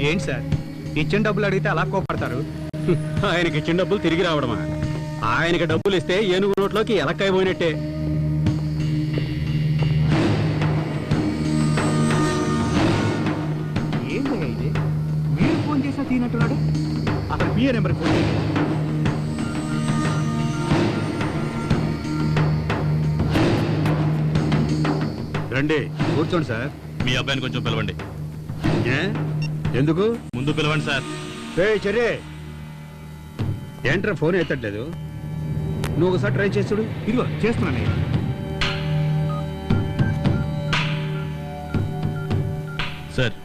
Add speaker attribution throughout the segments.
Speaker 1: ఏంటి సార్ ఇచ్చిన డబ్బులు అడిగితే అలా కోపడతారు?
Speaker 2: ఆయనకి ఇచ్చిన డబ్బులు తిరిగి రావడమా? ఆయనకి డబ్బులు ఇస్తే ఏనుగు నోట్లోకి ఎలక్కాయ పోయినట్టే.
Speaker 1: ఏంటయ్యా ఇది? మీరు ఫోన్ చేసా తీనట్టున్నాడు. అతను పిఏ నెంబర్ ఫోన్ చేయండి.
Speaker 2: రండి కూర్చోండి సార్.
Speaker 3: మీ అబ్బాయిని కొంచెం పిలవండి.
Speaker 2: ఎందుకు?
Speaker 3: ముందు పిలవండి సార్.
Speaker 2: చర్యే ఏంట్రా ఫోన్ ఎత్తట్లేదు? నువ్వు ఒకసారి ట్రై చేస్తుడు.
Speaker 1: ఇదిగో చేస్తున్నానయ్యా.
Speaker 3: సార్,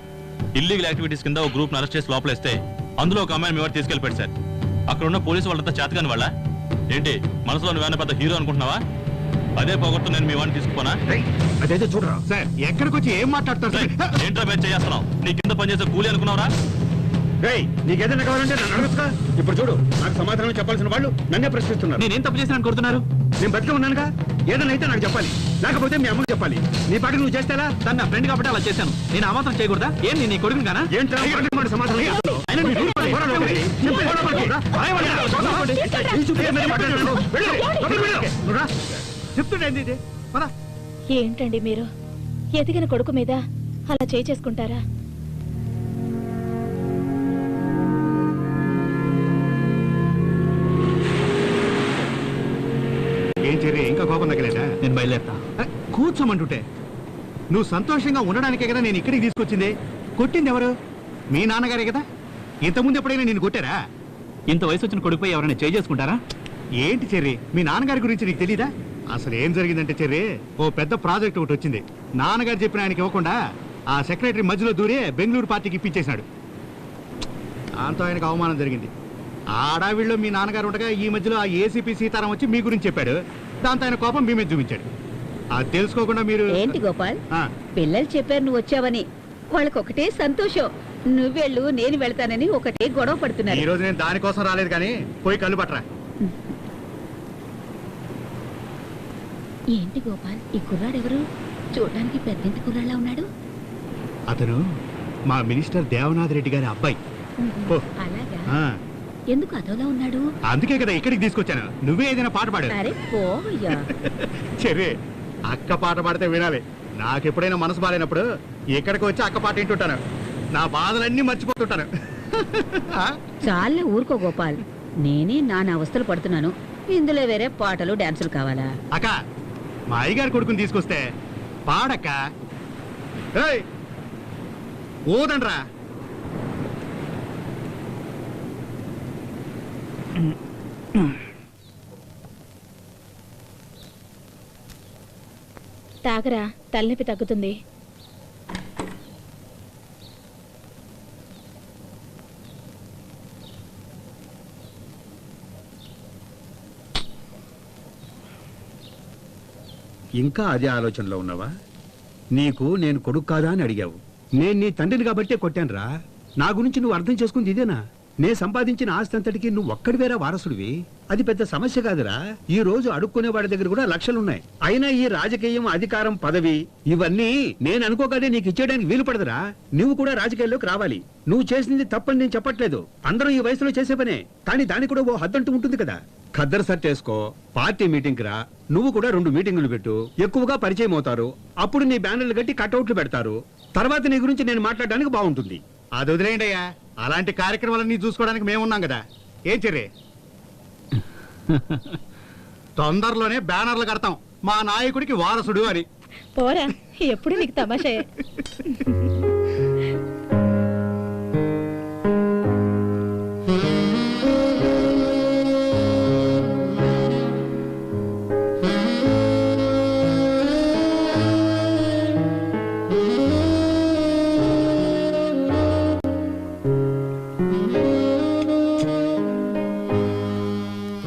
Speaker 3: ఇల్లీగల్ యాక్టివిటీస్ కింద ఒక గ్రూప్ అరెస్ట్ చేసి లోపలేస్తే అందులో ఒక అమ్మాయిని మీ వాడు తీసుకెళ్ళిపోయాడు సార్. అక్కడ ఉన్న పోలీసు వాళ్ళంతా చేతకాని వాళ్ళ ఏంటి? మనసులో నువ్వేనా పెద్ద హీరో అనుకుంటున్నావా? అదే పొగొట్టు నేను మీ వాడిని తీసుకుపోనా?
Speaker 2: అదైతే చూడరా
Speaker 1: సార్ ఎక్కడికి వచ్చి ఏం మాట్లాడతారు సార్?
Speaker 3: ఏంట్రా మేము చేస్తున్నావు? నీ కింద పనిచేసే కూలీ అనుకున్నావురా?
Speaker 2: నీకేదైనా కావాలంటే నన్ను అడగచ్చుగా. ఇప్పుడు చూడు, నాకు సమాధానం చెప్పాల్సిన వాళ్ళు నన్నే ప్రశ్నిస్తున్నారు.
Speaker 1: నేనేం తప్పు చేసిన కోరుతున్నారు?
Speaker 2: నేను బతికే ఉన్నానుగా. ఏదైనా అయితే నాకు చెప్పాలి, లేకపోతే మీ అమ్మకు చెప్పాలి. నీ పాటికి నువ్వు చేస్తేలా?
Speaker 1: తను నా ఫ్రెండ్ కాబట్టి అలా చేశాను. నేను ఆ మాత్రం చేయకూడదా? ఏం నీ కొడుకుని కానా?
Speaker 2: ఏంట్రా సమాధానం చేస్తున్నావు? అయినా నీ దూరం పోయి పోరాడు ఒకటి. చెప్పు,
Speaker 1: చెప్తుండేంది ఇది? పద.
Speaker 4: ఏంటండి మీరు ఎదిగిన కొడుకు మీద అలా చేసుకుంటారా?
Speaker 1: ఏం చెర్రీ, ఇంకా కోపం తగ్గలేదా? నేను బయలుదేరతా. కూర్చోమంటుంటే నువ్వు సంతోషంగా ఉండడానికే కదా నేను ఇక్కడికి తీసుకొచ్చింది. కొట్టింది ఎవరు? మీ నాన్నగారే కదా. ఇంతకుముందు ఎప్పుడైనా నేను కొట్టారా? ఇంత వయసు వచ్చిన కొడుకుపై ఎవరైనా చేసుకుంటారా? ఏంటి చెర్రీ, మీ నాన్నగారి గురించి నీకు తెలీదా? అసలు ఏం జరిగిందంటే చెర్రీ, ఓ పెద్ద ప్రాజెక్ట్ ఒకటి వచ్చింది. నాన్నగారు చెప్పిన ఆయనకి ఇవ్వకుండా ఆ సెక్రటరీ మధ్యలో దూరే బెంగళూరు పార్టీకి ఇప్పించేశాడు. దాంతో ఆయనకు అవమానం జరిగింది. ఆడావిళ్ళు మీ నాన్నగారు ఉండగా ఈ మధ్యలో ఆ ఏసీపీ సీతారాం వచ్చి మీ గురించి చెప్పాడు. దాంతో ఆయన కోపం మీ మీద చూపించాడు. అది తెలుసుకోకుండా మీరు
Speaker 5: ఏంటి గోపాల్, పిల్లలు చెప్పారు నువ్వు వచ్చావని. వాళ్ళకి ఒకటే సంతోషం. నువ్వెళ్ళు నేను వెళ్తానని ఒకటే గొడవ పడుతున్నారు.
Speaker 1: ఈ రోజు నేను దానికోసం రాలేదు, కానీ పోయి కళ్ళు పట్టరా.
Speaker 5: ఏంటి గోపాల్, ఈ కుర్రాడెవరు? చూడడానికి పెద్దింటి కుర్రాళ్ళ ఉన్నాడు.
Speaker 1: అతను మా మినిస్టర్ దేవనాథ్ రెడ్డి గారి అబ్బాయి.
Speaker 5: అలాగా?
Speaker 1: ఆ,
Speaker 5: ఎందుకు అదోలా ఉన్నాడు?
Speaker 1: అందుకే కదా ఇక్కడికి తీసుకొచ్చాను. నువ్వే ఏదైనా పాట పాడు.
Speaker 5: అరే పోవయ్యా.
Speaker 1: సరే, అక్క పాట పాడితే వినాలి. నాకెప్పుడైనా మనసు బాలేనప్పుడు ఇక్కడికి వచ్చి అక్క పాట వింటుంటాను. నా బాధలన్నీ మర్చిపోతుంటాను.
Speaker 5: చాలే ఊరుకో గోపాల్, నేనే నానా అవస్థలు పడుతున్నాను. ఇందులో వేరే పాటలు డాన్సులు కావాలా?
Speaker 1: అక్క, మా అయ్యగారి కొడుకుని తీసుకొస్తే పాడక్క. ఊదండ్రా.
Speaker 4: తాగరా, తలనొప్పి తగ్గుతుంది.
Speaker 2: ఇంకా అదే ఆలోచనలో ఉన్నావా? నీకు నేను కొడుకు కాదా అని అడిగావు. నేను నీ తండ్రిని కాబట్టే కొట్టానురా. నా గురించి నువ్వు అర్థం చేసుకుంది ఇదేనా? నే సంపాదించిన ఆస్తి అంతటికి నువ్వు ఒక్కడివేరా వారసుడివి. అది పెద్ద సమస్య కాదురా. ఈ రోజు అడుక్కునే వాడి దగ్గర కూడా లక్షలున్నాయి. అయినా ఈ రాజకీయం, అధికారం, పదవి ఇవన్నీ నేను అనుకోగానే నీకు ఇచ్చేయడానికి వీలు పడదురా. నువ్వు కూడా రాజకీయాల్లోకి రావాలి. నువ్వు చేసింది తప్పని నేను చెప్పట్లేదు. అందరూ ఈ వయసులో చేసే పనే. కానీ దానికి కూడా ఓ హద్దంటూ ఉంటుంది కదా. ఖద్దరు సెట్ చేసుకో, పార్టీ మీటింగ్ రా. నువ్వు కూడా 2 మీటింగులు పెట్టు. ఎక్కువగా పరిచయం అవుతారు. అప్పుడు నీ బ్యానర్లు కట్టి కట్అవుట్లు పెడతారు. తర్వాత నీ గురించి నేను మాట్లాడడానికి బాగుంటుంది.
Speaker 1: అది వదిలేయండి అయ్యా. అలాంటి కార్యక్రమాలన్నీ చూసుకోవడానికి మేమున్నాం కదా. ఏం చెర్రీ, తొందరలోనే బ్యానర్లు కడతాం, మా నాయకుడికి వారసుడు అని.
Speaker 4: పోరా, ఎప్పుడు నీకు తమాషే.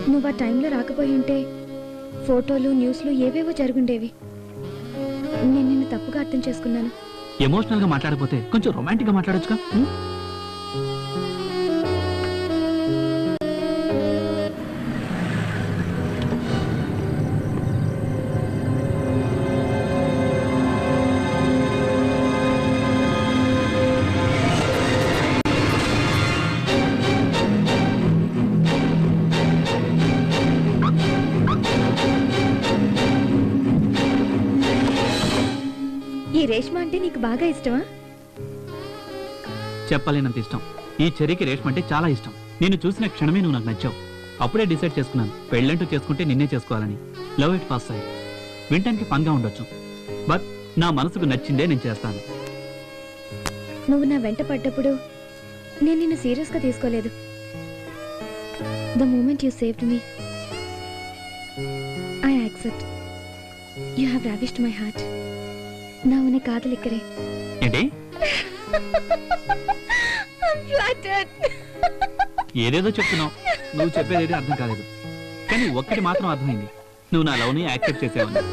Speaker 6: నువ్వు ఆ టైంలో రాకపోయి ఉంటే ఫోటోలు, న్యూస్లు ఏవేవో జరుగుండేవి. నేను నిన్ను తప్పుగా అర్థం చేసుకున్నాను.
Speaker 1: ఎమోషనల్ గా మాట్లాడకపోతే కొంచెం రొమాంటిక్ గా మాట్లాడొచ్చుగా.
Speaker 6: రేష్మ అంటే నీకు బాగా ఇష్టమా?
Speaker 7: చెప్పలేనంత ఇష్టం. ఈ చెర్రీకి రేష్మ అంటే చాలా ఇష్టం. నిన్ను చూసిన క్షణమే నువ్వు నాకు నచ్చావు. అప్పుడే డిసైడ్ చేసుకున్నాను, పెళ్ళంటూ చేసుకుంటే నిన్నే చేసుకోవాలని. Love it first sight. వినటానికి ఫన్గా ఉండొచ్చు, బట్ నా మనసుకు నచ్చిందే నేను చేస్తాను.
Speaker 6: నువ్వు నా వెంట పడ్డప్పుడు నేను నిన్ను సీరియస్గా తీసుకోలేదు. The moment you saved me, I accept. You have ravished my heart. నా ఉనే కాదలిక్కరే.
Speaker 7: ఏంటి? ఏదేదో చెప్తున్నావు, నువ్వు చెప్పేది అర్థం కాలేదు. కానీ ఒక్కటి మాత్రం అర్థమైంది, నువ్వు నా లవ్ని యాక్సెప్ట్ చేసేవని.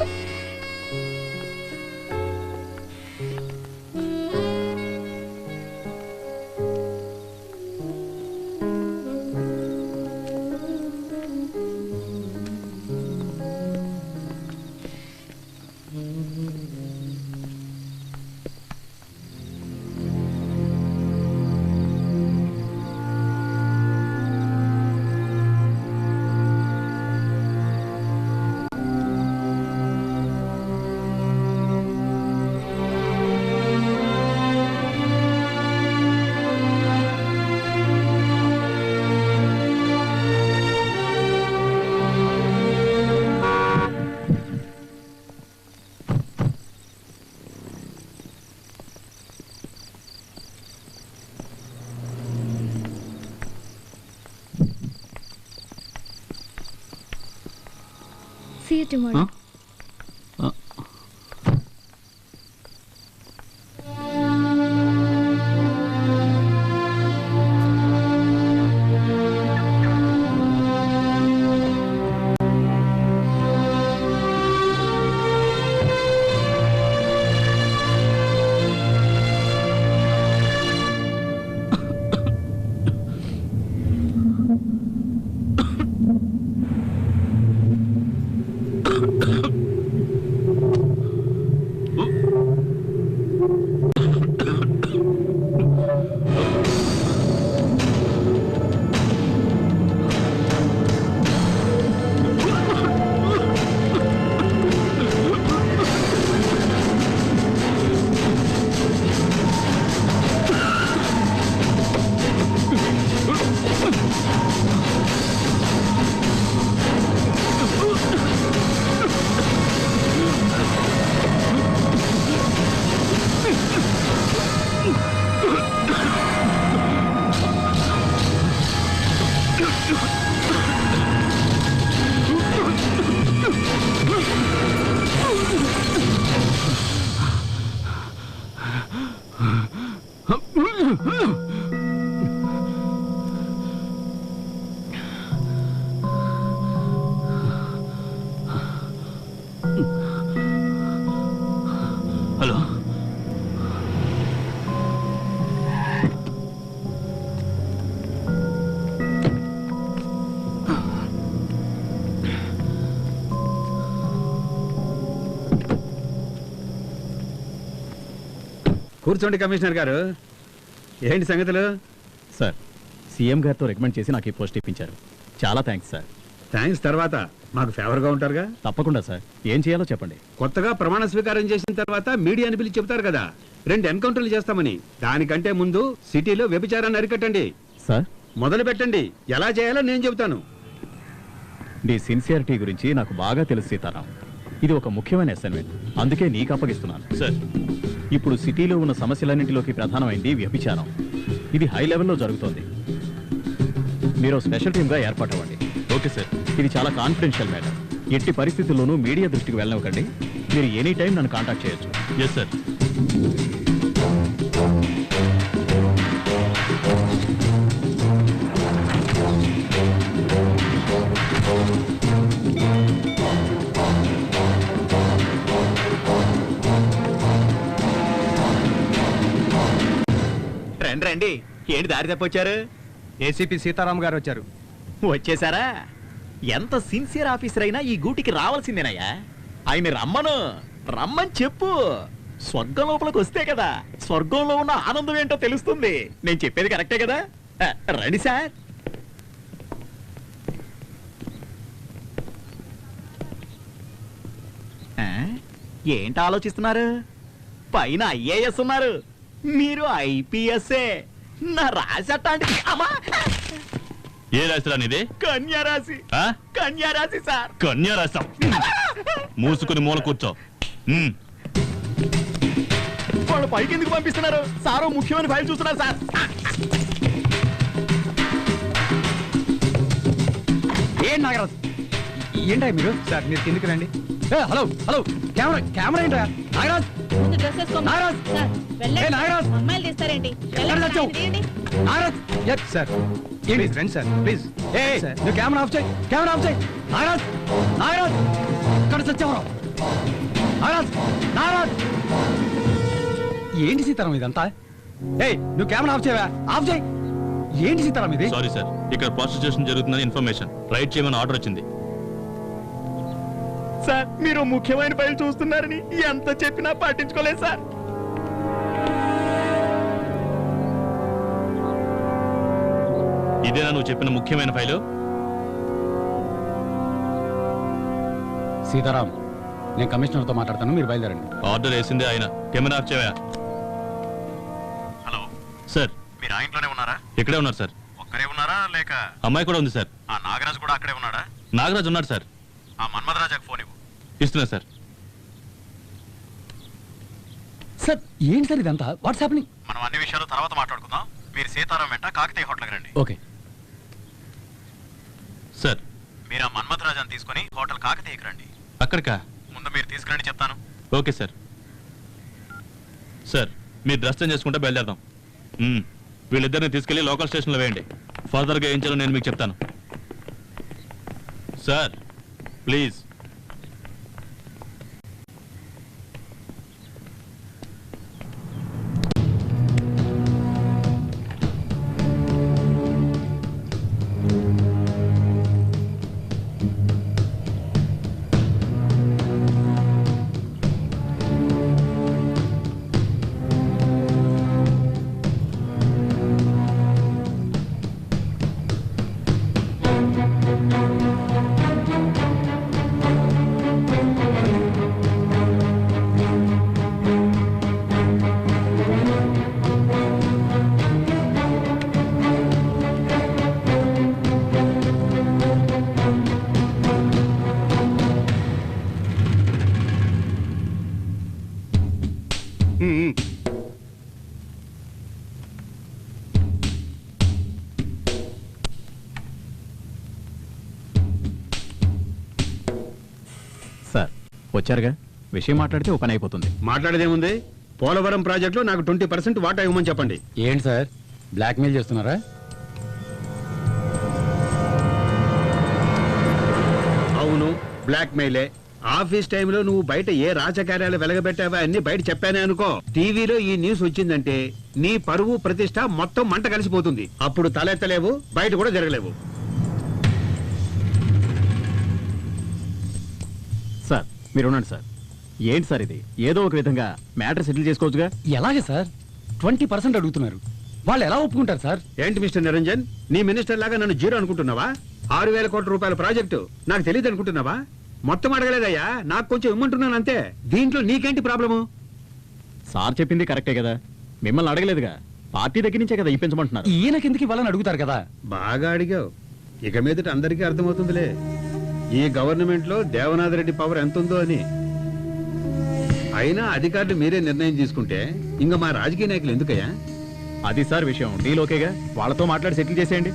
Speaker 6: See you tomorrow.
Speaker 7: హలో,
Speaker 2: కూర్చోండి కమిషనర్ గారు. ఏంటి సంగతులు?
Speaker 8: సార్, సీఎం గారితో రికమెండ్ చేసి నాకు ఈ పోస్ట్ ఇప్పించారు. చాలా థ్యాంక్స్ సార్.
Speaker 2: థ్యాంక్స్ తర్వాత మాకు ఫేవర్గా ఉంటారుగా.
Speaker 8: తప్పకుండా సార్, ఏం చేయాలో చెప్పండి.
Speaker 2: కొత్తగా ప్రమాణ స్వీకారం చేసిన తర్వాత మీడియాని పిలిచి చెప్తారు కదా 2 ఎన్కౌంటర్లు చేస్తామని. దానికంటే ముందు సిటీలో వ్యభిచారాన్ని అరికట్టండి.
Speaker 8: సార్,
Speaker 2: మొదలు పెట్టండి. ఎలా చేయాలో నేను చెబుతాను.
Speaker 8: నీ సిన్సియారిటీ గురించి నాకు బాగా తెలుసు సీతారాం. ఇది ఒక ముఖ్యమైన అసైన్మెంట్, అందుకే నీకు అప్పగిస్తున్నాను.
Speaker 3: సార్,
Speaker 8: ఇప్పుడు సిటీలో ఉన్న సమస్యలన్నింటిలోకి ప్రధానమైంది వ్యభిచారం. ఇది హై లెవెల్లో జరుగుతోంది. మీరు స్పెషల్ టీమ్గా ఏర్పాటు అవ్వండి.
Speaker 3: Okay sir.
Speaker 8: ఇది చాలా కాన్ఫిడెన్షియల్ మ్యాటర్. ఎట్టి పరిస్థితుల్లోనూ మీడియా దృష్టికి వెళ్ళనివ్వకండి. మీరు ఎనీ టైం నన్ను కాంటాక్ట్ చేయొచ్చు.
Speaker 3: Yes sir.
Speaker 7: రండి రండి. ఏంటి దారి తప్పొచ్చారు?
Speaker 1: ఏసీపీ సీతారాం గారు వచ్చారు.
Speaker 7: వచ్చేసారా? ఎంత సిన్సియర్ ఆఫీసర్ అయినా ఈ గూటికి రావాల్సిందేనయ్యా. ఆయన రమ్మని చెప్పు. స్వర్గం లోపలికి వస్తే కదా స్వర్గంలో ఉన్న ఆనందం ఏంటో తెలుస్తుంది. నేను చెప్పేది కరెక్టే కదా? రండి సార్. ఏంటి ఆలోచిస్తున్నారు? పైన ఐఏఎస్ ఉన్నారు, మీరు ఐపీఎస్ఏ. నా రాశి అట్లాంటిది. అమ్మా,
Speaker 3: ఏ రాశిరా నీది?
Speaker 7: కన్యా రాశి.
Speaker 3: ఆ?
Speaker 7: కన్యా రాశి సార్.
Speaker 3: కన్యా రాశా? మూసుకుని మూల కూర్చో.
Speaker 7: వాళ్ళు పైకి ఎందుకు పంపిస్తున్నారు? సారు ముఖ్యమైన ఫైల్ చూస్తున్నారు సార్.
Speaker 2: ఏం నాగరాజ్, ఏంటా మీరు? సార్ మీరు కిందికి రండి. హలో హలో, కెమెరా కెమెరా ఏంటా? నాగరాజ్,
Speaker 4: ముందు డ్రెస్ వేసుకోమా.
Speaker 2: నాగరాజ్!
Speaker 4: సార్, వెళ్ళండి.
Speaker 2: ఏ, నాగరాజ్!
Speaker 4: అమ్మాయిలు తీస్తారేంటి?
Speaker 2: ఎక్కడ
Speaker 4: వెళ్ళండి,
Speaker 2: తెచ్చావు?
Speaker 4: తీయండి.
Speaker 2: నాగరాజ్! Yes sir. ఏంటి రండి సార్, ప్లీజ్. ఏ నువ్వు కెమెరా ఆఫ్ చేయి, కెమెరా ఆఫ్ చేయి. నాగరాజ్, నాగరాజ్, ఇక్కడ సత్యవరం. నాగరాజ్, నాగరాజ్! ఏంటి సీతారాం ఇదంతా? ఏయ్ నువ్వు కెమెరా ఆఫ్ చేయవా? ఆఫ్ చేయి. ఏంటి సీతారాం ఇది?
Speaker 3: సారీ సార్, ఇక్కడ ప్రాస్టిట్యూషన్ జరుగుతుందని ఇన్ఫర్మేషన్. రైట్ చేయమని ఆర్డర్ వచ్చింది.
Speaker 7: సార్ మీరు ముఖ్యమైన ఫైల్ చూస్తున్నారని ఎంత చెప్పినా పట్టించుకోలేదు సార్.
Speaker 3: ఇదేనా నువ్వు చెప్పిన ముఖ్యమైన ఫైలు?
Speaker 2: సీతారాం, నేను కమిషనర్తో మాట్లాడతాను, మీరు బయలుదేరండి.
Speaker 3: ఆర్డర్ వేసిందే ఆయన. కెమెరా ఆఫ్ చేయవా?
Speaker 7: హలో
Speaker 3: సార్,
Speaker 7: మీరు ఆ ఇంట్లోనే ఉన్నారా?
Speaker 3: ఇక్కడే ఉన్నారు సార్.
Speaker 7: ఒక్కరే ఉన్నారా లేక
Speaker 3: అమ్మాయి కూడా ఉంది సార్.
Speaker 7: ఆ నాగరాజు కూడా అక్కడే ఉన్నాడా?
Speaker 3: నాగరాజ్ ఉన్నాడు సార్.
Speaker 7: ఆ మన్మధరాజాకు ఫోన్ ఇవ్వు.
Speaker 3: ఇస్తున్నా సార్.
Speaker 2: సార్ ఏంటి సార్ ఇదంతా? What's happening?
Speaker 7: మనం అన్ని విషయాలు తర్వాత మాట్లాడుకుందాం. మీరు సీతారాం వెంట కాకతీయ హోటల్కి రండి.
Speaker 2: Okay
Speaker 3: sir.
Speaker 7: మీరు ఆ మన్మధరాజాన్ని తీసుకుని హోటల్ కాకతీయకి రండి.
Speaker 3: అక్కడికా?
Speaker 7: ముందు మీరు తీసుకురండి, చెప్తాను.
Speaker 3: Okay sir. సార్ మీరు డ్రెస్ చేంజ్ చేసుకుంటే బయలుదేరదాం. వీళ్ళిద్దరిని తీసుకెళ్లి లోకల్ స్టేషన్లో వేయండి. ఫర్దర్గా ఏం చేయాలో నేను మీకు చెప్తాను. Sir please.
Speaker 8: సార్ వచ్చారుగా, విషయం మాట్లాడితే ఓ పని అయిపోతుంది.
Speaker 2: మాట్లాడేదేముంది? పోలవరం ప్రాజెక్టులో నాకు 20% వాటా ఇవ్వమని చెప్పండి. ఏంటి సార్, బ్లాక్మెయిల్ చేస్తున్నారా? అవును, బ్లాక్మెయిలే. ఆఫీస్ టైంలో నువ్వు బయట ఏ రాజకార్యాలు వెలగబెట్టావా అన్ని బయట చెప్పానే అనుకో, టీవీలో ఈ న్యూస్ వచ్చిందంటే నీ పరువు ప్రతిష్ట మొత్తం మంట కలిసిపోతుంది. అప్పుడు తలెత్తలేవు, బయట కూడా జరగలేవు.
Speaker 8: సార్ మీరు ఉండండి సార్. ఏంటి సార్ ఇది? ఏదో ఒక విధంగా మ్యాటర్ సెటిల్ చేసుకోవచ్చుగా.
Speaker 2: ఎలాగే సార్? 20% అడుగుతున్నారు, వాళ్ళు ఎలా ఒప్పుకుంటారు సార్? ఏంటి మిస్టర్ నిరంజన్, నీ మినిస్టర్ లాగా నన్ను జీరో అనుకుంటున్నావా? 6,000 కోట్ల రూపాయల ప్రాజెక్టు నాకు తెలియదు అనుకుంటున్నావా? మొత్తం అడగలేదయ్యా, నాకు కొంచెం ఇమ్మంటున్నాను అంతే. దీంట్లో నీకేంటి ప్రాబ్లము?
Speaker 8: సార్ చెప్పింది కరెక్టే కదా, మిమ్మల్ని అడగలేదుగా, పార్టీ దగ్గర నుంచే కదా ఇప్పించమంటున్నారు.
Speaker 2: ఈయనకిందుకు ఇవ్వాలని అడుగుతారు కదా. బాగా అడిగావు, ఇక మీదట అందరికీ అర్థమవుతుందిలే ఈ గవర్నమెంట్ లో దేవనాథ్ రెడ్డి పవర్ ఎంత ఉందో అని. అయినా అధికారులు మీరే నిర్ణయం తీసుకుంటే ఇంకా మా రాజకీయ నాయకులు ఎందుకయ్యా?
Speaker 8: అది సార్ విషయం. డీల్ ఓకేగా, వాళ్ళతో మాట్లాడి సెటిల్ చేసేయండి.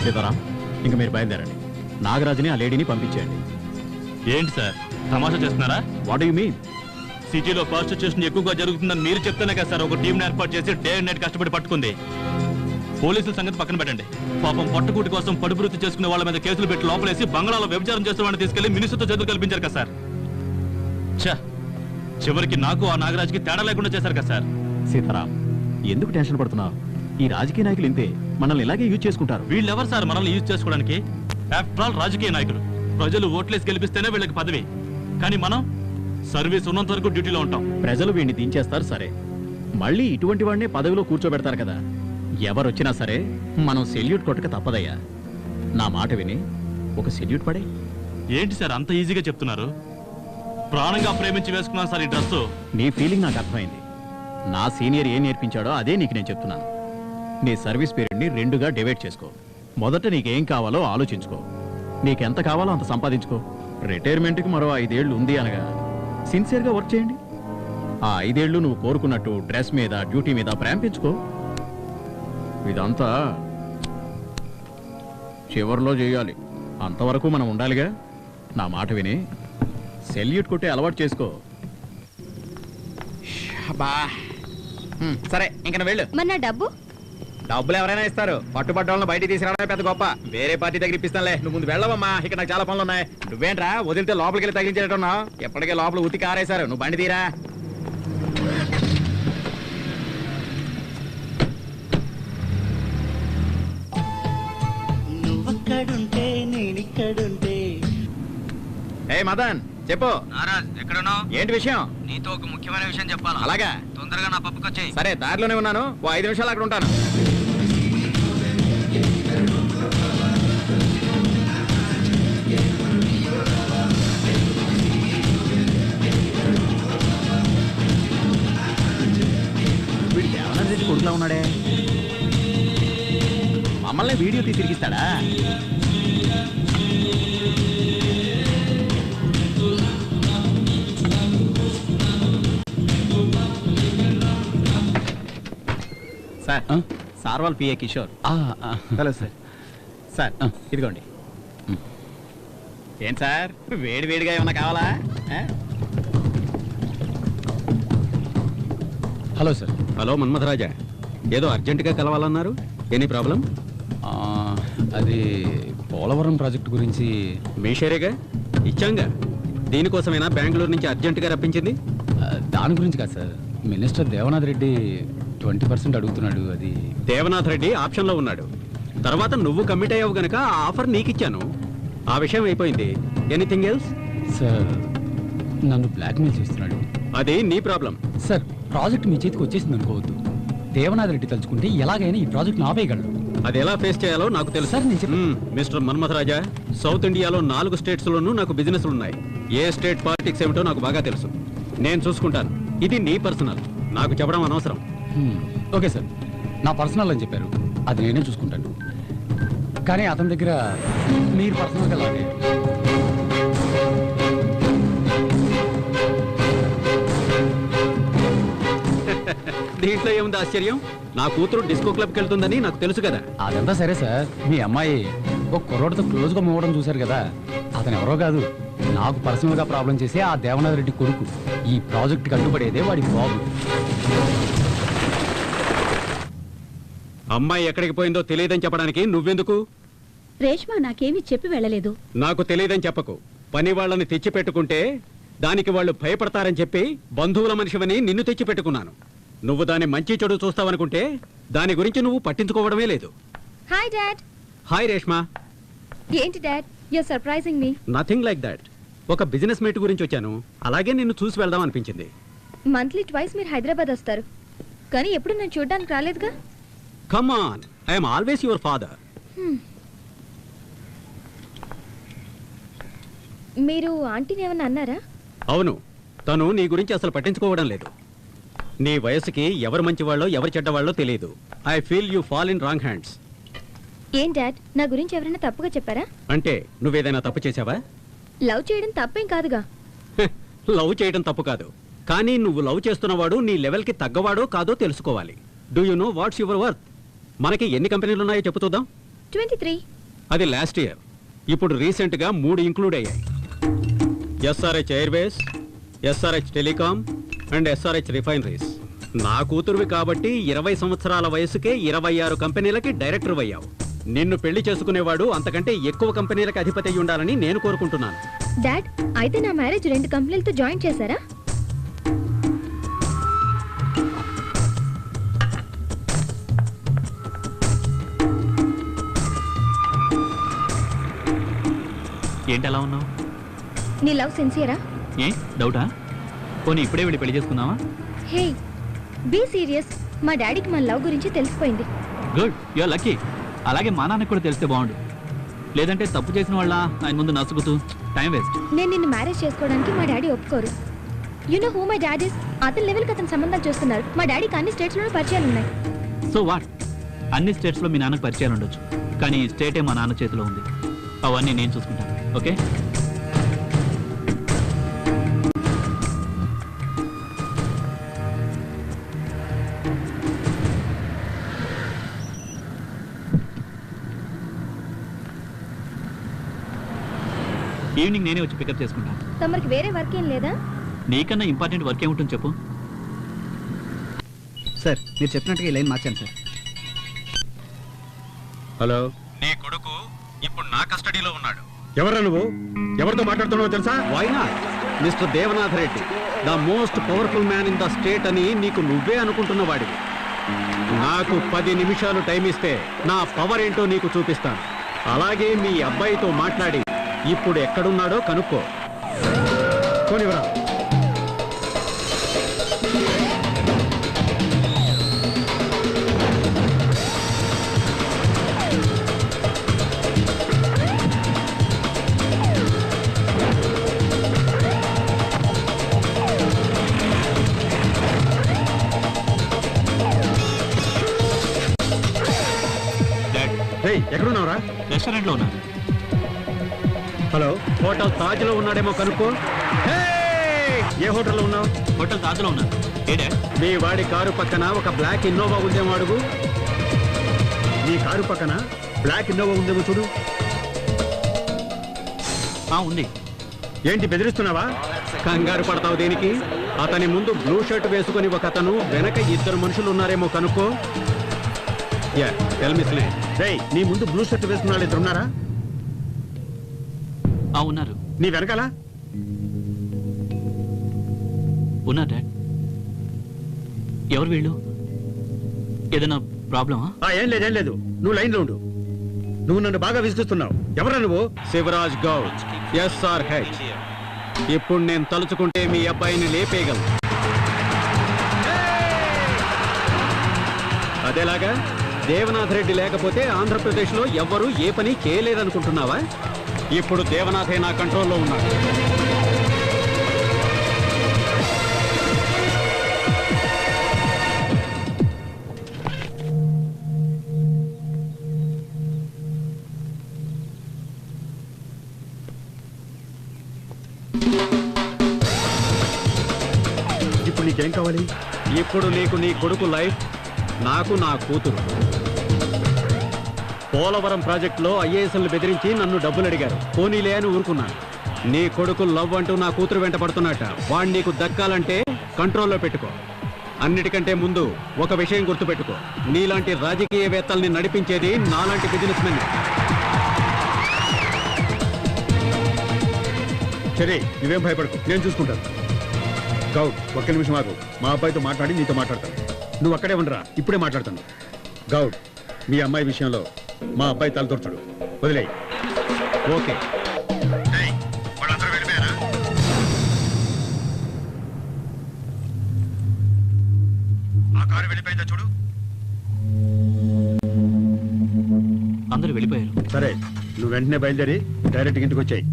Speaker 8: సీతారాం, ఇంక మీరు బయలుదేరండి. నాగరాజుని ఆ లేడీని పంపించేయండి.
Speaker 3: ఏంటి సార్ తమాషా చేస్తున్నారా?
Speaker 8: What you mean?
Speaker 3: సిటీలో ప్రాస్టిట్యూషన్ ఎక్కువగా జరుగుతుందని మీరు చెప్తేనే కదా సార్ ఒక టీంని ఏర్పాటు చేసి డే అండ్ నైట్ కష్టపడి పట్టుకుంది. పోలీసుల సంగతి పక్కన పెట్టండి. పాపం పట్టుకూటి కోసం పడుపువృత్తి చేసుకునే వాళ్ళ మీద కేసులు పెట్టి లోపలేసి బంగాళాలో వ్యభిచారం చేసిన వాడిని తీసుకెళ్లి మినిస్టర్తో చేతులు కల్పించారు కదా సార్. ఛా, చివరికి నాకు ఆ నాగరాజుకి తేడా లేకుండా చేశారు కదా సార్.
Speaker 8: సీతారాం, ఎందుకు టెన్షన్ పడుతున్నావు? ఈ రాజకీయ నాయకులు ఇంతే, మనల్ని ఇలాగే యూజ్ చేసుకుంటారు.
Speaker 3: వీళ్ళెవరు సార్ మనల్ని యూజ్ చేసుకోవడానికి? ఆఫ్టర్ ఆల్ రాజకీయ నాయకులు. ప్రజలు ఓట్లేసి గెలిపిస్తేనే వీళ్ళకి పదవి. కానీ మనం సర్వీస్ ఉన్నంత వరకు డ్యూటీలో ఉంటాం.
Speaker 8: ప్రజలు వీడిని దించేస్తారు సరే, మళ్ళీ ఇటువంటి వాడినే పదవిలో కూర్చోబెడతారు కదా. ఎవరొచ్చినా సరే మనం సెల్యూట్ కొట్టక తప్పదయ్యా. నా మాట విని ఒక సెల్యూట్ పడే.
Speaker 3: ఏంటి సార్ అంత ఈజీగా చెప్తున్నారు? ప్రాణంగా ప్రేమించి వేసుకున్నాను సార్ ఈ డ్రెస్.
Speaker 8: నీ ఫీలింగ్ నాకు అర్థమైంది. నా సీనియర్ ఏం నేర్పించాడో అదే నీకు నేను చెప్తున్నాను. నీ సర్వీస్ పీరియడ్ని 2గా డివైడ్ చేసుకో. మొదట నీకేం కావాలో ఆలోచించుకో. నీకెంత కావాలో అంత సంపాదించుకో. రిటైర్మెంట్కి మరో 5 ఏళ్ళు ఉంది అనగా సిన్సియర్గా వర్క్ చేయండి. ఆ 5 ఏళ్ళు నువ్వు కోరుకున్నట్టు డ్రెస్ మీద, డ్యూటీ మీద ప్రేమ పెంచుకో. ఇదంతా చివరిలో చేయాలి. అంతవరకు మనం ఉండాలిగా. నా మాట విని సెల్యూట్ కొట్టే అలవాటు చేసుకో.
Speaker 7: సరే, ఇంక నువ్వు వెళ్ళు.
Speaker 6: మన డబ్బు
Speaker 7: డబ్బులు ఎవరైనా ఇస్తారు, పట్టుబడ్డ వాళ్ళని బయటికి తీసుకురావడమే పెద్ద గొప్ప. వేరే పార్టీ దగ్గర ఇప్పిస్తానులే, నువ్వు ముందు వెళ్ళవమ్మా. ఇక్కడ నాకు చాలా పనులు ఉన్నాయి. నువ్వేంట్రా వదిలితే లోపలికి వెళ్ళి తగిలించేటట్టున్నావు? ఎప్పటికే లోపల ఉతికి ఆరేశారు, నువ్వు బండి తీరా.
Speaker 9: నువ్వక్కడుంటే నేనిక్కడుంటే.
Speaker 7: ఏ మదన్, చెప్పు.
Speaker 10: నారాజ్, ఎక్కడున్నావు?
Speaker 7: ఏంటి విషయం?
Speaker 10: నీతో ఒక ముఖ్యమైన విషయం చెప్పాలా?
Speaker 7: అలాగా,
Speaker 10: తొందరగా నా పప్పుకి వచ్చేయ్.
Speaker 7: సరే దారిలోనే ఉన్నాను, ఓ 5 నిమిషాలు అక్కడ ఉంటాను.
Speaker 8: వీడు దేవనాథ్ రెడ్డి కొడుకులా ఉన్నాడే. మమ్మల్ని వీడియో తీసి తిరిగిస్తాడా?
Speaker 7: సార్, సార్ వాళ్ళ PA Kishore.
Speaker 8: Hello sir.
Speaker 7: Sir ఇదిగోండి. ఏం సార్, వేడి వేడిగా ఏమన్నా కావాలా?
Speaker 8: Hello sir.
Speaker 2: హలో మన్మథరాజా, ఏదో అర్జెంటుగా కలవాలన్నారు. Any problem?
Speaker 8: అది పోలవరం ప్రాజెక్ట్ గురించి.
Speaker 2: మీ షేరేగా ఇచ్చాంగా. దీనికోసమైనా బెంగళూరు నుంచి అర్జెంటుగా రప్పించింది?
Speaker 8: దాని గురించి కాదు సార్. మినిస్టర్ దేవనాథ్ రెడ్డి 20% అడుగుతున్నాడు. అది
Speaker 2: దేవనాథ్ రెడ్డి ఆప్షన్లో ఉన్నాడు. తర్వాత నువ్వు కమిట్ అయ్యావు గనక ఆ ఆఫర్ నీకిచ్చాను. ఆ విషయం అయిపోయింది. Anything else?
Speaker 8: సార్, నన్ను బ్లాక్మెయిల్ చేస్తున్నాడు.
Speaker 2: అది నీ ప్రాబ్లం.
Speaker 8: సార్, ప్రాజెక్ట్ మీ చేతికి వచ్చేసింది అనుకోవద్దు. దేవనాథ్ రెడ్డి తలుచుకుంటే ఎలాగైనా ఈ ప్రాజెక్ట్ ఆపేయగలడు.
Speaker 2: అది ఎలా ఫేస్ చేయాలో నాకు తెలుసు.
Speaker 8: సార్, నేను
Speaker 2: మిస్టర్ మన్మథరాజా, సౌత్ ఇండియాలో 4 స్టేట్స్లోనూ నాకు బిజినెస్లు ఉన్నాయి. ఏ స్టేట్ పాలిటిక్స్ ఏమిటో నాకు బాగా తెలుసు. నేను చూసుకుంటాను. ఇది నీ పర్సనల్, నాకు చెప్పడం అనవసరం.
Speaker 8: ఓకే సార్, నా పర్సనల్ అని చెప్పారు, అది నేనే చూసుకుంటాను. కానీ అతని దగ్గర మీరు పర్సనల్గా లాగే.
Speaker 2: దీంట్లో ఏముంది ఆశ్చర్యం? నా కూతురు డిస్కో క్లబ్కి వెళ్తుందని నాకు తెలుసు కదా.
Speaker 8: అదంతా సరే సార్, మీ అమ్మాయి ఒక కుర్రోడితో క్లోజ్గా మూవడం చూశారు కదా. అతను ఎవరో కాదు, నాకు పర్సనల్గా ప్రాబ్లం చేసే ఆ దేవనాథ్ రెడ్డి కొడుకు. ఈ ప్రాజెక్ట్కి అడ్డుపడేదే వాడి బాబు.
Speaker 2: అమ్మాయి ఎక్కడికి పోయిందో తెలియదని చెప్పడానికి నువ్వెందుకు?
Speaker 5: రేష్మా నాకేమీ చెప్పి వెళ్ళలేదు.
Speaker 2: నాకు తెలియదని చెప్పకు. పని వాళ్ళని తెచ్చిపెట్టుకుంటే దానికి వాళ్ళు భయపడతారని చెప్పి బంధువుల మనిషివని నిన్ను తెచ్చిపెట్టుకున్నాను. నువ్వు దాని మంచి చెడు చూస్తావనుకుంటే దాని గురించి నువ్వు పట్టించుకోవడమే లేదు.
Speaker 6: Hi dad.
Speaker 2: హాయ్ రేష్మా.
Speaker 6: ఏంటి dad, you're surprising me.
Speaker 2: Nothing like that. ఒక బిజినెస్ మీట్ గురించి వచ్చాను. అలాగే నిన్ను చూసి వెళ్దాం అనిపించింది.
Speaker 6: మంత్లీ ట్వైస్ మీరు హైదరాబాద్ వస్తారు, కానీ ఎప్పుడు నేను చూడడానికి రాలేదుగా.
Speaker 2: Come on, I'm always your father.
Speaker 6: మీరు ఆంటీని ఏమన్నా అన్నారా?
Speaker 2: అవును, తను నీ గురించి అసలు పట్టించుకోవడం లేదు. నీ వయసుకి ఎవరు మంచివాళ్ళో ఎవరు చెడ్డవాళ్ళో తెలియదు. I feel you fall in wrong hands.
Speaker 6: ఏం డాడ్, నా గురించి ఎవరైనా తప్పుగా చెప్పారా?
Speaker 2: అంటే నువ్వేదైనా తప్పు చేసావా?
Speaker 6: లవ్ చేయడం తప్పేం కాదుగా.
Speaker 2: లవ్ చేయడం తప్పు కాదు, కానీ నువ్వు లవ్ చేస్తున్నవాడు నీ లెవెల్కి తగ్గవాడో కాదో తెలుసుకోవాలి. Do you know what's your worth? మనకి ఎన్ని కంపెనీలు ఉన్నాయో చెప్పు చూద్దాం.
Speaker 6: 23.
Speaker 2: అది లాస్ట్ ఇయర్. ఇప్పుడు రీసెంట్గా 3 ఇంక్లూడ్ అయ్యాయి. SRH Airways, SRH telecom,
Speaker 8: and SRH refineries. నా కూతురువి కాబట్టి 20 సంవత్సరాల వయసుకే 26 కంపెనీలకి డైరెక్టర్ అయ్యావు. నిన్ను పెళ్లి చేసుకునేవాడు అంతకంటే ఎక్కువ కంపెనీలకు అధిపతి అయి ఉండాలని నేను కోరుకుంటున్నాను.
Speaker 6: డాడ్, అయితే నా మ్యారేజ్ 2 కంపెనీలతో జాయిన్ చేశారా?
Speaker 3: ఏంటి అలా ఉన్నావు?
Speaker 6: నీ లవ్ సిన్సియరా?
Speaker 3: ఏ డౌటా? పోనీ ఇప్పుడే వెళ్ళి పెళ్లి చేసుకుందామా?
Speaker 6: Hey, be serious. మా డాడీకి మన లవ్ గురించి తెలిసిపోయింది.
Speaker 3: Good, you are lucky. అలాగే మా నాన్నకు కూడా తెలిస్తే బాగుండు. లేదంటే తప్పు చేసిన వాళ్ళ ఆయన ముందు నసుకుతూ టైం వేస్ట్.
Speaker 6: నేను నిన్ను మ్యారేజ్ చేసుకోవడానికి మా డాడీ ఒప్పుకోరు. You know who my dad is? అతని లెవెల్కి అతను సంబంధాలు చూస్తున్నారు. మా డాడీకి అన్ని స్టేట్స్లోనూ పరిచయాలు ఉన్నాయి.
Speaker 3: So what? అన్ని స్టేట్స్లో మీ నాన్నకు పరిచయాలు ఉండొచ్చు, కానీ ఈ స్టేటే మా నాన్న చేతిలో ఉంది. అవన్నీ నేను చూసుకుంటాను. ఓకే? ఈవినింగ్ నేనే వచ్చి పికప్ చేసుకుంటాను.
Speaker 6: తమరికి వేరే వర్క్ ఏం లేదా?
Speaker 3: నీకన్నా ఇంపార్టెంట్ వర్క్ ఏముంటుంది చెప్పు.
Speaker 1: సార్, మీరు చెప్పినట్టుగా ఈ లైన్ మార్చాను సార్.
Speaker 2: హలో,
Speaker 8: నీ కొడుకు ఇప్పుడు నా కస్టడీలో ఉన్నాడు.
Speaker 2: ఎవరా నువ్వు? ఎవరితో మాట్లాడుతున్నావో తెలుసా?
Speaker 8: Why not? Mister Devanath Reddy, the most powerful man in the state అని నీకు నువ్వే అనుకుంటున్న వాడివి. నాకు 10 నిమిషాలు టైం ఇస్తే నా పవర్ ఏంటో నీకు చూపిస్తాను. అలాగే మీ అబ్బాయితో మాట్లాడి ఇప్పుడు ఎక్కడున్నాడో కనుక్కో.
Speaker 2: పోనివరా. ఎక్కడున్నావురా?
Speaker 3: రెస్టారెంట్ లో ఉన్నాను.
Speaker 2: హలో,
Speaker 8: హోటల్ తాజ్ లో ఉన్నాడేమో కనుక్కో.
Speaker 2: ఏ హోటల్లో ఉన్నావు?
Speaker 3: హోటల్ తాజ్ లో ఉన్నాను. ఏ డాడ్?
Speaker 8: మీ వాడి కారు పక్కన ఒక బ్లాక్ ఇన్నోవా ఉందేమో అడుగు.
Speaker 2: నీ కారు పక్కన బ్లాక్ ఇన్నోవా ఉందేమో చూడు.
Speaker 3: ఉంది.
Speaker 2: ఏంటి బెదిరిస్తున్నావా?
Speaker 8: కంగారు పడతావు దేనికి? అతని ముందు బ్లూ షర్ట్ వేసుకుని ఒక అతను, వెనక 2 మనుషులు ఉన్నారేమో కనుక్కో.
Speaker 2: నీ ముందు బ్లూ షర్ట్ వేసుకున్న వాళ్ళు 2 ఉన్నారా?
Speaker 3: ఉన్నారు.
Speaker 2: నీ వెనకాల
Speaker 3: ఉన్నారు డాడ్. ఎవరు వీళ్ళు? ఏదైనా ప్రాబ్లమా?
Speaker 2: ఏం లేదు. నువ్వు లైన్లో ఉండు. నువ్వు నన్ను బాగా విసిగిస్తున్నావు. ఎవరా నువ్వు?
Speaker 8: శివరాజ్ గౌడ్, SRH. ఇప్పుడు నేను తలుచుకుంటే మీ అబ్బాయిని లేపేయగలను. అదేలాగా దేవనాథ్ రెడ్డి లేకపోతే ఆంధ్రప్రదేశ్లో ఎవ్వరూ ఏ పని చేయలేదనుకుంటున్నావా? ఇప్పుడు దేవనాథే నా కంట్రోల్లో ఉన్నాడు.
Speaker 2: ఇప్పుడు నీకేం కావాలి?
Speaker 8: ఇప్పుడు నీకు నీ కొడుకు లైఫ్, నాకు నా కూతురు. పోలవరం ప్రాజెక్టులో ఐఏఎస్లు బెదిరించి నన్ను డబ్బులు అడిగారు. పోనీలే అని ఊరుకున్నాను. నీ కొడుకు లవ్ అంటూ నా కూతురు వెంట పడుతున్నట్ట. వాడు నీకు దక్కాలంటే కంట్రోల్లో పెట్టుకో. అన్నిటికంటే ముందు ఒక విషయం గుర్తుపెట్టుకో, నీలాంటి రాజకీయవేత్తల్ని నడిపించేది నాలాంటి బిజినెస్ మెన్.
Speaker 2: సరే, నువ్వేం భయపడకు, నేను చూసుకుంటాను. గౌడ్, 1 నిమిషం ఆగు. మా అబ్బాయితో మాట్లాడి నీతో మాట్లాడతాను. నువ్వు అక్కడే ఉండరా, ఇప్పుడే మాట్లాడతాను. గౌడ్, మీ అమ్మాయి విషయంలో మా అబ్బాయి తలదొరచడు, వదిలేయి.
Speaker 8: ఓకే.
Speaker 2: వాళ్ళందరూ వెళ్ళిపోయారా? ఆ కారు వెళ్ళిపోయిందా చూడు.
Speaker 3: అందరూ వెళ్ళిపోయారు.
Speaker 2: సరే, నువ్వు వెంటనే బయలుదేరి డైరెక్ట్ ఇంటికి వచ్చాయి.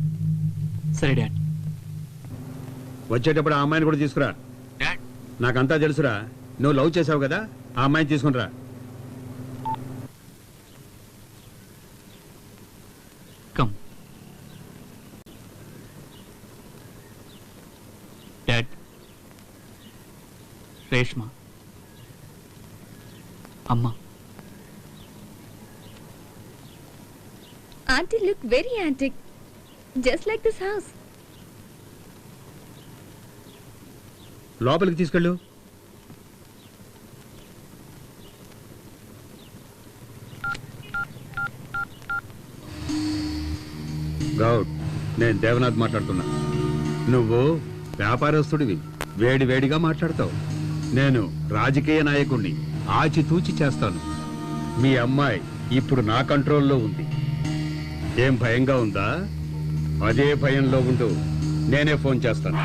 Speaker 3: సరే డాడ్.
Speaker 2: వచ్చేటప్పుడు ఆ అమ్మాయిని కూడా తీసుకురా.
Speaker 3: డాడ్,
Speaker 2: నాకంతా తెలుసురా. నువ్వు లవ్ చేసావు కదా, ఆ అమ్మాయిని తీసుకునిరా.
Speaker 3: కమ్. డాడ్, రేష్మ, అమ్మ.
Speaker 6: Auntie look very antique, just like this house.
Speaker 2: లోపలికి తీసుకెళ్ళు. గౌడ్, నేను దేవనాథ్ మాట్లాడుతున్నా. నువ్వు వ్యాపారస్తుడివి, వేడి వేడిగా మాట్లాడతావు. నేను రాజకీయ నాయకుణ్ణి, ఆచితూచి చేస్తాను. మీ అమ్మాయి ఇప్పుడు నా కంట్రోల్లో ఉంది. ఏం భయంగా ఉందా? అదే భయంలో ఉండు, నేనే ఫోన్ చేస్తాను.